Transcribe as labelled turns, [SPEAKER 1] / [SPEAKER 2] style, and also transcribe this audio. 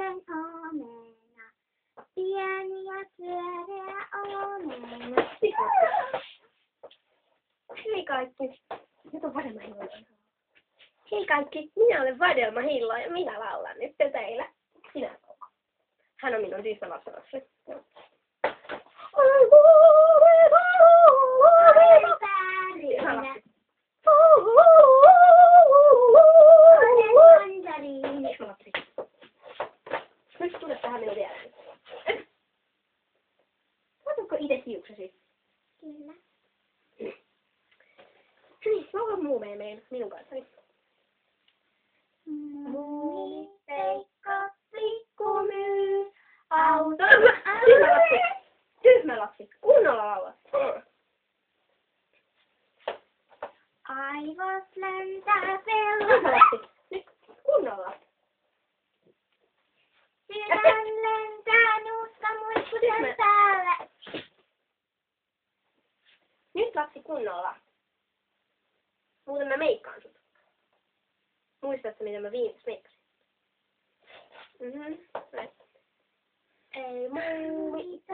[SPEAKER 1] olen omena, pieni ja pyöreä omena.
[SPEAKER 2] Hei kaikki. Nyt on Vadelma Hilloja. Hei kaikki, minä olen Vadelma Hillo ja minä laulan nyt teille. Sinä laula. Hän on minun tyttölapsenapsi. Nyt tule tähän minun viereen. Otatko itse hiuksesi?
[SPEAKER 1] Kyllä.
[SPEAKER 2] Hyi, laula Muumeen minun kanssani.
[SPEAKER 1] Muumiseikka pikkumyy auton.
[SPEAKER 2] Tyhmä lapsi. Kunnolla laula.
[SPEAKER 1] Aivot lentää pellolla.
[SPEAKER 2] Nyt kunnolla.
[SPEAKER 1] Sydän lentää nuuska muiskusen päällä.
[SPEAKER 2] Nyt lapsi kunnolla. Muuten mä meikkaan sut. Muistatko mitä mä viimeksi meikkasin? Ei
[SPEAKER 1] Muumit